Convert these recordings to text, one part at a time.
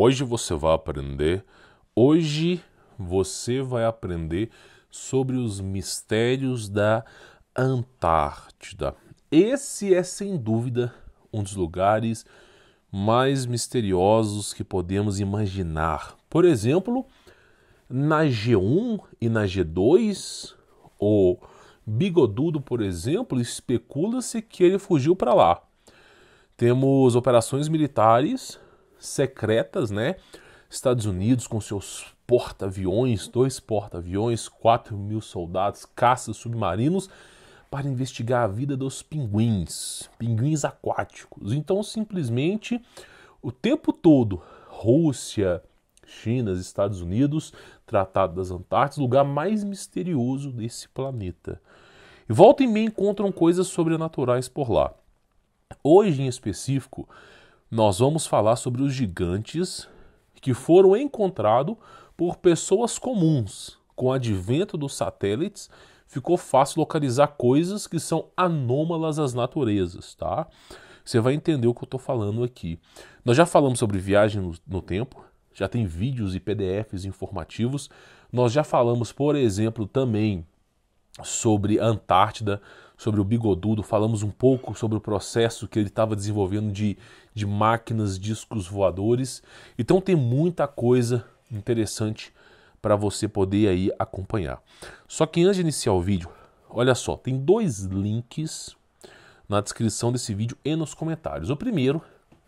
Hoje você vai aprender, hoje você vai aprender sobre os mistérios da Antártida. Esse é sem dúvida um dos lugares mais misteriosos que podemos imaginar. Por exemplo, na G1 e na G2, o Bigodudo, por exemplo, especula-se que ele fugiu para lá. Temos operações militares secretas, né? Estados Unidos com seus porta-aviões, 2 porta-aviões, 4.000 soldados, caças submarinos, para investigar a vida dos pinguins aquáticos. Então, simplesmente, o tempo todo, Rússia, China, Estados Unidos, Tratado das Antártidas, lugar mais misterioso desse planeta. E volta e meia encontram coisas sobrenaturais por lá. Hoje, em específico, nós vamos falar sobre os gigantes que foram encontrados por pessoas comuns. Com o advento dos satélites, ficou fácil localizar coisas que são anômalas às naturezas, tá? Você vai entender o que eu estou falando aqui. Nós já falamos sobre viagem no tempo, já tem vídeos e PDFs informativos. Nós já falamos, por exemplo, também sobre a Antártida, sobre o Bigodudo, falamos um pouco sobre o processo que ele estava desenvolvendo de máquinas, discos voadores. Então tem muita coisa interessante para você poder aí acompanhar. Só que antes de iniciar o vídeo, olha só, tem 2 links na descrição desse vídeo e nos comentários. O primeiro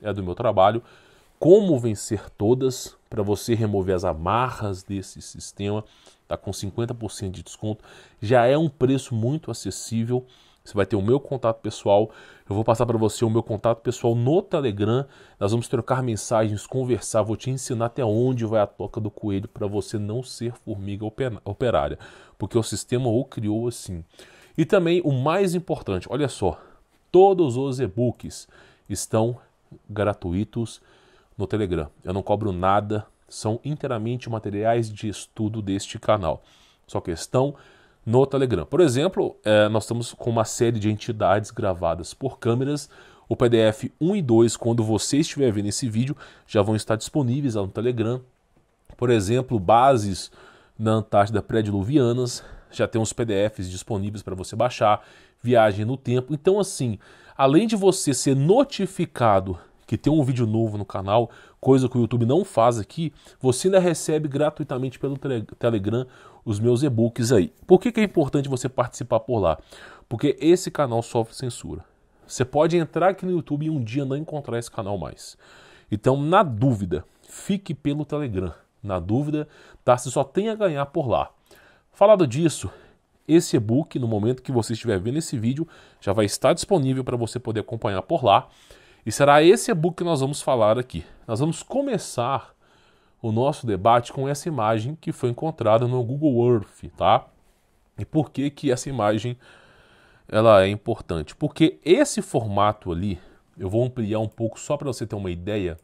é do meu trabalho, Como Vencer Todas, para você remover as amarras desse sistema. Está com 50% de desconto. Já é um preço muito acessível. Você vai ter o meu contato pessoal. Eu vou passar para você o meu contato pessoal no Telegram. Nós vamos trocar mensagens, conversar. Vou te ensinar até onde vai a toca do coelho para você não ser formiga operária. Porque o sistema o criou assim. E também o mais importante, olha só. Todos os e-books estão gratuitos no Telegram. Eu não cobro nada. São inteiramente materiais de estudo deste canal. Só que estão no Telegram. Por exemplo, nós estamos com uma série de entidades gravadas por câmeras. O PDF 1 e 2, quando você estiver vendo esse vídeo, já vão estar disponíveis lá no Telegram. Por exemplo, bases na Antártida pré-diluvianas. Já tem uns PDFs disponíveis para você baixar. Viagem no tempo. Então, assim, além de você ser notificado que tem um vídeo novo no canal, coisa que o YouTube não faz aqui, você ainda recebe gratuitamente pelo Telegram os meus e-books aí. Por que é importante você participar por lá? Porque esse canal sofre censura. Você pode entrar aqui no YouTube e um dia não encontrar esse canal mais. Então, na dúvida, fique pelo Telegram. Na dúvida, tá? Você só tem a ganhar por lá. Falado disso, esse e-book, no momento que você estiver vendo esse vídeo, já vai estar disponível para você poder acompanhar por lá. E será esse e-book que nós vamos falar aqui. Nós vamos começar o nosso debate com essa imagem que foi encontrada no Google Earth, tá? E por que que essa imagem ela é importante? Porque esse formato ali, eu vou ampliar um pouco só para você ter uma ideia.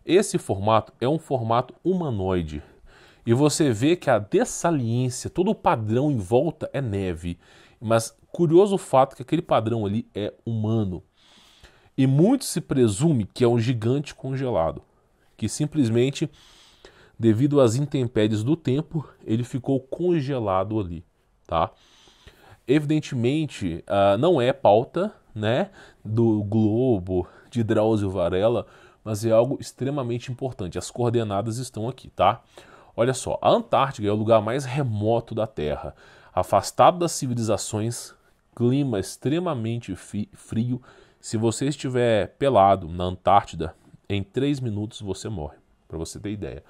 Esse formato é um formato humanoide. E você vê que a dessaliência, todo o padrão em volta é neve. Mas curioso o fato que aquele padrão ali é humano. E muito se presume que é um gigante congelado, que simplesmente, devido às intempéries do tempo, ele ficou congelado ali, tá? Evidentemente, não é pauta, né, do Globo, de Drauzio Varela, mas é algo extremamente importante. As coordenadas estão aqui, tá? Olha só, a Antártida é o lugar mais remoto da Terra, afastado das civilizações, clima extremamente frio. Se você estiver pelado na Antártida, em 3 minutos você morre, para você ter ideia.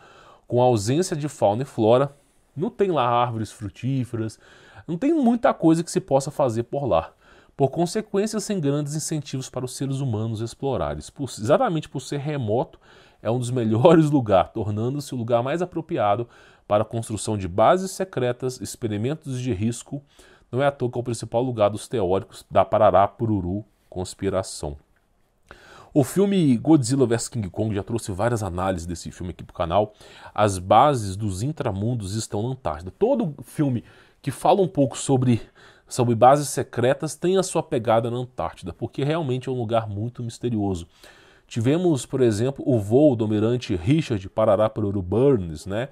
Com a ausência de fauna e flora, não tem lá árvores frutíferas, não tem muita coisa que se possa fazer por lá. Por consequência, sem grandes incentivos para os seres humanos explorarem. Exatamente por ser remoto, é um dos melhores lugares, tornando-se o lugar mais apropriado para a construção de bases secretas, experimentos de risco. Não é à toa que é o principal lugar dos teóricos da Parará, Pururu, conspiração. O filme Godzilla vs King Kong já trouxe várias análises desse filme aqui pro canal. As bases dos intramundos estão na Antártida. Todo filme que fala um pouco sobre bases secretas tem a sua pegada na Antártida, porque realmente é um lugar muito misterioso. Tivemos, por exemplo, o voo do almirante Richard Parará Paruru Burns, né?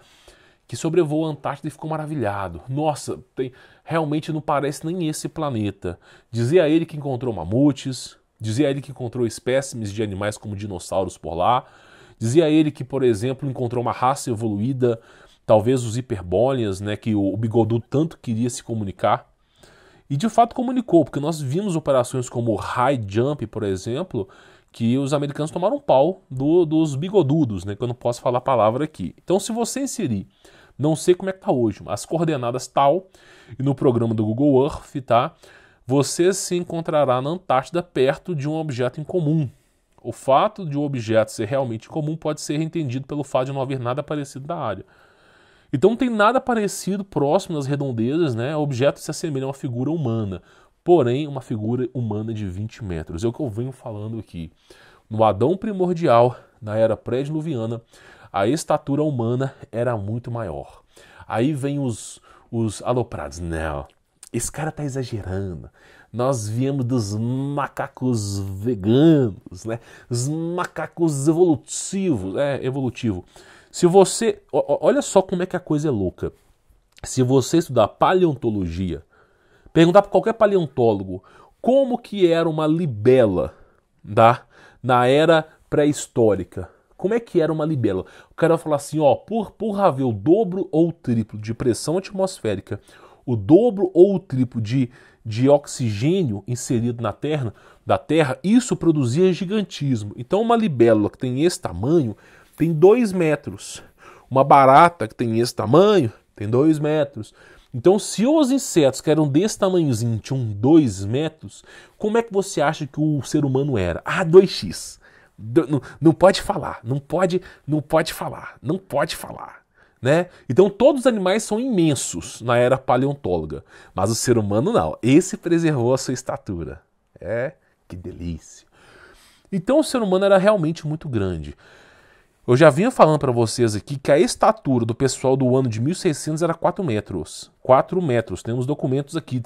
Que sobrevoou a Antártida e ficou maravilhado. Nossa, realmente não parece nem esse planeta. Dizia ele que encontrou mamutes, dizia ele que encontrou espécimes de animais como dinossauros por lá, dizia ele que, por exemplo, encontrou uma raça evoluída, talvez os hiperbóreas, né, que o Bigodudo tanto queria se comunicar. E de fato comunicou, porque nós vimos operações como o High Jump, por exemplo, que os americanos tomaram um pau dos bigodudos, né, que eu não posso falar a palavra aqui. Então, se você inserir, não sei como é que tá hoje, as coordenadas tal, e no programa do Google Earth, tá, você se encontrará na Antártida perto de um objeto em comum. O fato de o objeto ser realmente comum pode ser entendido pelo fato de não haver nada parecido na área. Então não tem nada parecido próximo nas redondezas, né? Objetos se assemelham a uma figura humana, porém uma figura humana de 20 metros. É o que eu venho falando aqui. No Adão primordial, na era pré-diluviana, a estatura humana era muito maior. Aí vem os aloprados. Não, esse cara tá exagerando. Nós viemos dos macacos veganos, né? Os macacos evolutivos. Evolutivo. Se você... Olha só como é que a coisa é louca. Se você estudar paleontologia, perguntar para qualquer paleontólogo como que era uma libela, tá? Na era pré-histórica. Como é que era uma libela? O cara vai falar assim, ó, por haver o dobro ou o triplo de pressão atmosférica, o dobro ou o triplo de oxigênio inserido da Terra, isso produzia gigantismo. Então uma libélula que tem esse tamanho tem 2 metros. Uma barata que tem esse tamanho tem 2 metros. Então, se os insetos que eram desse tamanhozinho tinham 2 metros, como é que você acha que o ser humano era? 2x. Não pode falar, não pode falar, né? Então todos os animais são imensos na era paleontóloga, mas o ser humano não. Esse preservou a sua estatura. Que delícia. Então o ser humano era realmente muito grande. Eu já vinha falando para vocês aqui que a estatura do pessoal do ano de 1600 era 4 metros. 4 metros. Temos documentos aqui,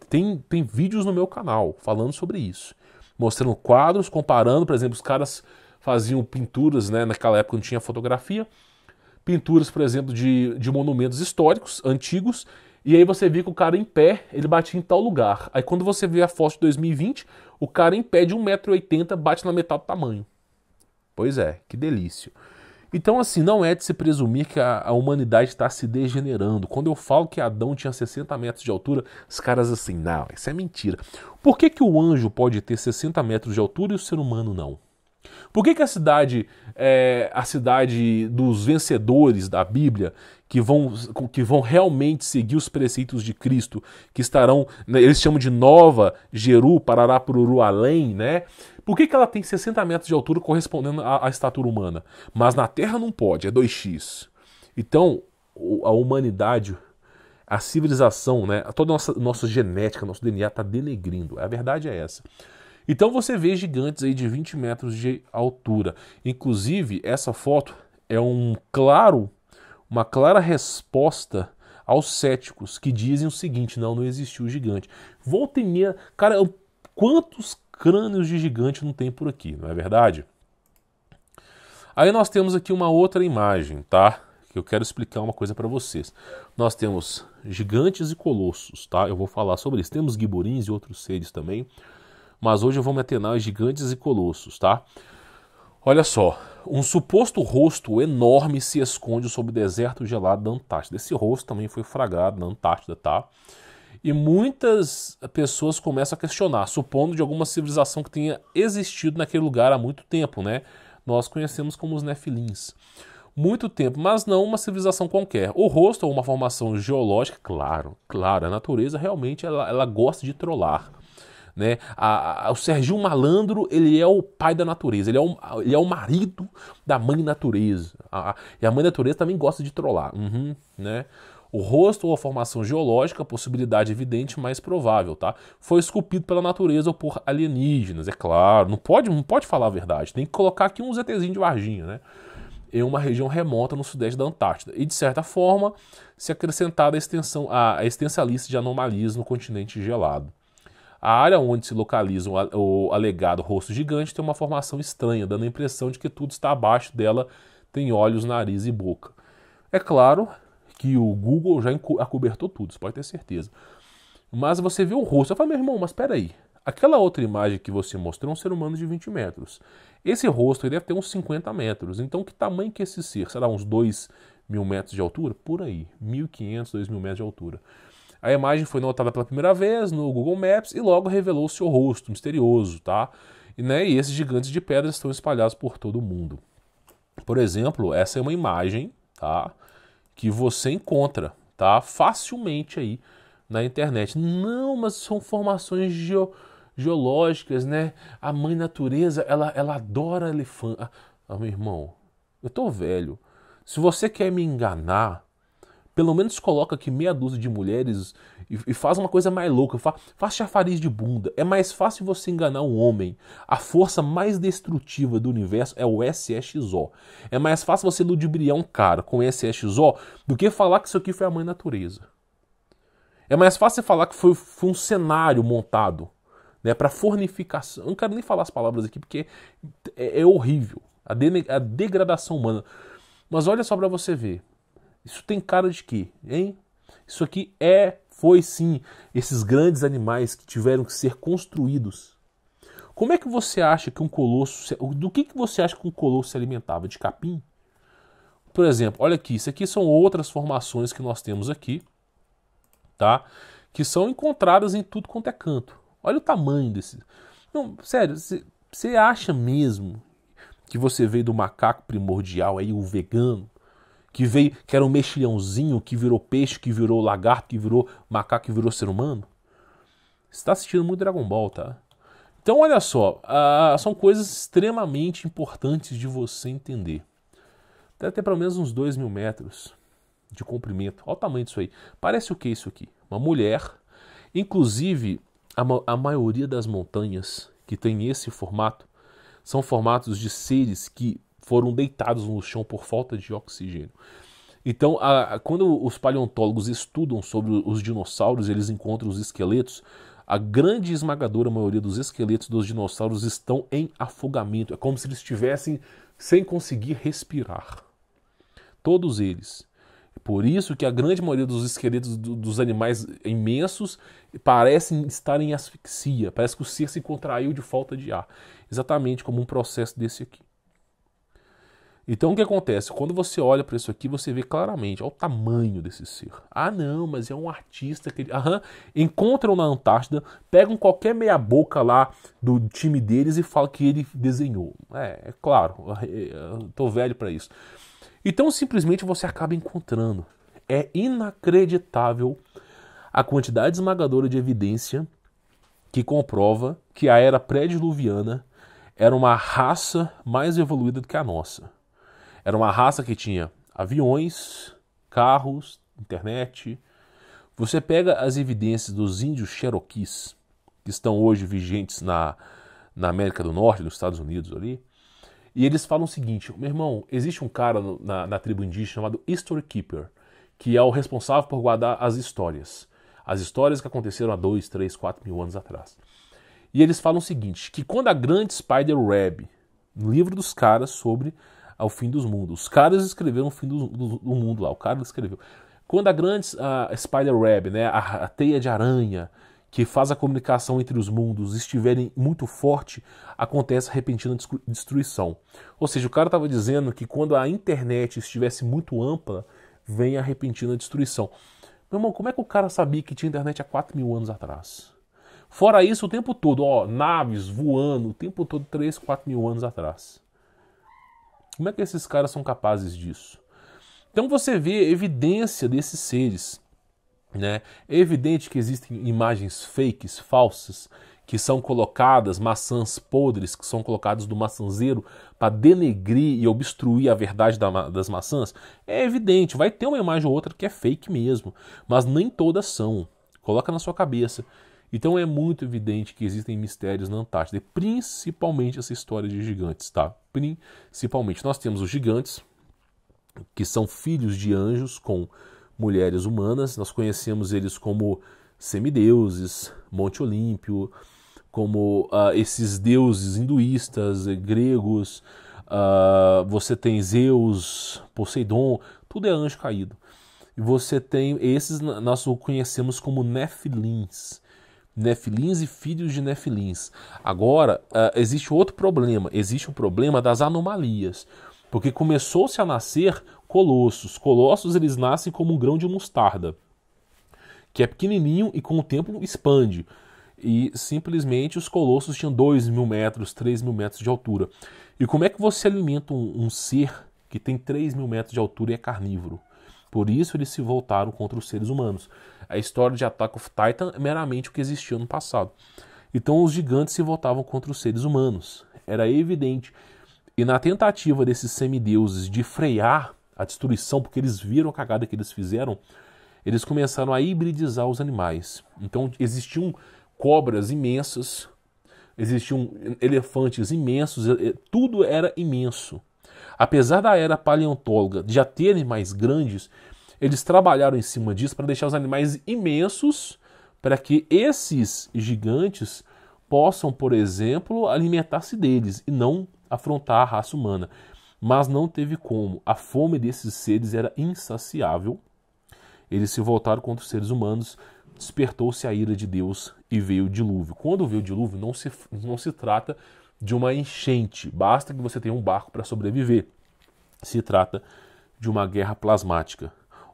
tem vídeos no meu canal falando sobre isso. Mostrando quadros, comparando, por exemplo, os caras faziam pinturas, né, naquela época não tinha fotografia, pinturas, por exemplo, de monumentos históricos, antigos, e aí você via que o cara em pé, ele batia em tal lugar. Aí quando você vê a foto de 2020, o cara em pé de 1,80 m bate na metade do tamanho. Pois é, que delícia. Então, assim, não é de se presumir que a humanidade está se degenerando. Quando eu falo que Adão tinha 60 metros de altura, os caras assim, não, isso é mentira. Por que o anjo pode ter 60 metros de altura e o ser humano não? Por que a cidade dos vencedores da Bíblia, que vão realmente seguir os preceitos de Cristo, que estarão, né, eles chamam de Nova Jeru, Parará, Pururu, Além, né? Por que ela tem 60 metros de altura correspondendo à estatura humana? Mas na Terra não pode, é 2x. Então, a humanidade, a civilização, né, toda a nossa genética, nosso DNA está denegrindo. A verdade é essa. Então você vê gigantes aí de 20 metros de altura. Inclusive, essa foto é uma clara resposta aos céticos que dizem o seguinte, não existiu gigante. Volta e meia, cara, quantos crânios de gigante não tem por aqui, não é verdade? Aí nós temos aqui uma outra imagem, tá? Que eu quero explicar uma coisa para vocês. Nós temos gigantes e colossos, tá? Eu vou falar sobre isso. Temos giborins e outros seres também, mas hoje eu vou me atenar aos gigantes e colossos, tá? Olha só, um suposto rosto enorme se esconde sob o deserto gelado da Antártida. Esse rosto também foi flagrado na Antártida, tá? E muitas pessoas começam a questionar, supondo de alguma civilização que tenha existido naquele lugar há muito tempo, né? Nós conhecemos como os Nefilins. Muito tempo, mas não uma civilização qualquer. O rosto é uma formação geológica, claro, a natureza realmente ela gosta de trollar. Né? O Serginho Malandro, ele é o pai da natureza, ele é o marido da mãe natureza. E a mãe natureza também gosta de trollar. Né? O rosto ou a formação geológica, possibilidade evidente, mais provável, tá? Foi esculpido pela natureza ou por alienígenas, é claro. Não pode falar a verdade. Tem que colocar aqui um ZTzinho de Varginha, né? Em uma região remota no sudeste da Antártida. E, de certa forma, se acrescentada a extensa lista de anomalias no continente gelado. A área onde se localiza o alegado rosto gigante tem uma formação estranha, dando a impressão de que tudo está abaixo dela, tem olhos, nariz e boca. É claro que o Google já acobertou tudo, você pode ter certeza. Mas você vê o rosto, eu falo, meu irmão, mas espera aí. Aquela outra imagem que você mostrou é um ser humano de 20 metros. Esse rosto deve ter uns 50 metros. Então que tamanho que é esse ser? Será uns 2.000 metros de altura? Por aí, 1.500, 2.000 metros de altura. A imagem foi notada pela primeira vez no Google Maps e logo revelou seu rosto misterioso, tá? E esses gigantes de pedra estão espalhados por todo o mundo. Por exemplo, essa é uma imagem, tá? Que você encontra, tá? Facilmente aí na internet. Não, mas são formações geológicas, né? A mãe natureza, ela adora elefante. Meu irmão, eu tô velho. Se você quer me enganar, pelo menos coloca aqui meia dúzia de mulheres e faz uma coisa mais louca. Faz chafariz de bunda. É mais fácil você enganar um homem. A força mais destrutiva do universo é o SSXO. É mais fácil você ludibriar um cara com SSXO do que falar que isso aqui foi a mãe natureza. É mais fácil você falar que foi um cenário montado, né, para fornificação. Eu não quero nem falar as palavras aqui porque é horrível. A degradação humana. Mas olha só para você ver. Isso tem cara de quê, hein? Isso aqui foi sim, esses grandes animais que tiveram que ser construídos. Como é que você acha que um colosso... Do que você acha que um colosso se alimentava? De capim? Por exemplo, olha aqui, isso aqui são outras formações que nós temos aqui, tá? Que são encontradas em tudo quanto é canto. Olha o tamanho desse... Não, sério, você acha mesmo que você veio do macaco primordial aí, o vegano? Que era um mexilhãozinho, que virou peixe, que virou lagarto, que virou macaco, que virou ser humano? Você está assistindo muito Dragon Ball, tá? Então, olha só, são coisas extremamente importantes de você entender. Deve ter pelo menos uns 2.000 metros de comprimento. Olha o tamanho disso aí. Parece o que isso aqui? Uma mulher. Inclusive, a maioria das montanhas que tem esse formato são formatos de seres que foram deitados no chão por falta de oxigênio. Então, quando os paleontólogos estudam sobre os dinossauros, eles encontram os esqueletos, a grande esmagadora maioria dos esqueletos dos dinossauros estão em afogamento. É como se eles estivessem sem conseguir respirar. Todos eles. Por isso que a grande maioria dos esqueletos dos animais imensos parecem estar em asfixia. Parece que o ser se contraiu de falta de ar. Exatamente como um processo desse aqui. Então o que acontece? Quando você olha para isso aqui, você vê claramente, olha o tamanho desse ser. Ah não, mas é um artista que... Encontram na Antártida, pegam qualquer meia boca lá do time deles e falam que ele desenhou. É claro, eu tô velho para isso. Então simplesmente você acaba encontrando. É inacreditável a quantidade esmagadora de evidência que comprova que a era pré-diluviana era uma raça mais evoluída do que a nossa. Era uma raça que tinha aviões, carros, internet. Você pega as evidências dos índios Cherokees, que estão hoje vigentes na América do Norte, nos Estados Unidos ali, e eles falam o seguinte, meu irmão, existe um cara na tribo indígena chamado History Keeper, que é o responsável por guardar as histórias que aconteceram há 2, 3, 4 mil anos atrás. E eles falam o seguinte, que quando a grande Spider Web, no livro dos caras sobre ao fim dos mundos. Os caras escreveram o fim do mundo lá, o cara escreveu. Quando a grande Spider Web, né, a teia de aranha, que faz a comunicação entre os mundos, estiverem muito forte, acontece a repentina destruição. Ou seja, o cara estava dizendo que quando a internet estivesse muito ampla, vem a repentina destruição. Meu irmão, como é que o cara sabia que tinha internet há 4 mil anos atrás? Fora isso, o tempo todo, naves voando, o tempo todo, 3, 4 mil anos atrás. Como é que esses caras são capazes disso? Então você vê evidência desses seres, né? É evidente que existem imagens fakes, falsas, que são colocadas, maçãs podres, que são colocadas do maçanzeiro para denegrir e obstruir a verdade das maçãs. É evidente, vai ter uma imagem ou outra que é fake mesmo, mas nem todas são. Coloca na sua cabeça. Então é muito evidente que existem mistérios na Antártida, principalmente essa história de gigantes, tá? Principalmente. Nós temos os gigantes, que são filhos de anjos com mulheres humanas, nós conhecemos eles como semideuses, Monte Olímpio, como esses deuses hinduístas, gregos, você tem Zeus, Poseidon, tudo é anjo caído. E você tem esses, nós o conhecemos como Nefilins. Nefilins e filhos de Nefilins. Agora, existe outro problema. Existe o problema das anomalias. Porque começou-se a nascer colossos. Colossos, eles nascem como um grão de mostarda, que é pequenininho e com o tempo expande. E simplesmente os colossos tinham 2.000 metros, 3.000 metros de altura. E como é que você alimenta um ser que tem 3.000 metros de altura e é carnívoro? Por isso eles se voltaram contra os seres humanos. A história de Attack of Titan é meramente o que existia no passado. Então os gigantes se voltavam contra os seres humanos. Era evidente. E na tentativa desses semideuses de frear a destruição, porque eles viram a cagada que eles fizeram, eles começaram a hibridizar os animais. Então existiam cobras imensas, existiam elefantes imensos, tudo era imenso. Apesar da era paleontóloga já ter animais grandes, eles trabalharam em cima disso para deixar os animais imensos, para que esses gigantes possam, por exemplo, alimentar-se deles e não afrontar a raça humana. Mas não teve como. A fome desses seres era insaciável. Eles se voltaram contra os seres humanos, despertou-se a ira de Deus e veio o dilúvio. Quando veio o dilúvio, não se trata de uma enchente, basta que você tenha um barco para sobreviver. Se trata de uma guerra plasmática,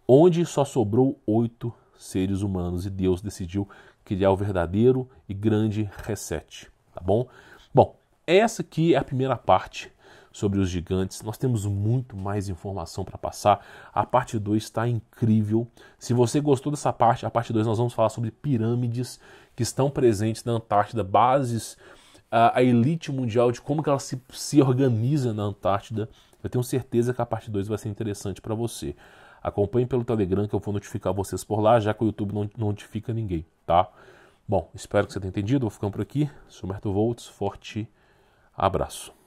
onde só sobrou 8 seres humanos e Deus decidiu criar o verdadeiro e grande reset, tá bom? Bom, essa aqui é a primeira parte sobre os gigantes. Nós temos muito mais informação para passar. A parte 2 está incrível. Se você gostou dessa parte, a parte 2 nós vamos falar sobre pirâmides que estão presentes na Antártida, bases, a elite mundial, de como que ela se organiza na Antártida. Eu tenho certeza que a parte 2 vai ser interessante para você. Acompanhe pelo Telegram que eu vou notificar vocês por lá, já que o YouTube não notifica ninguém, tá? Bom, espero que você tenha entendido. Vou ficando por aqui. Sou Humberto Volts. Forte abraço.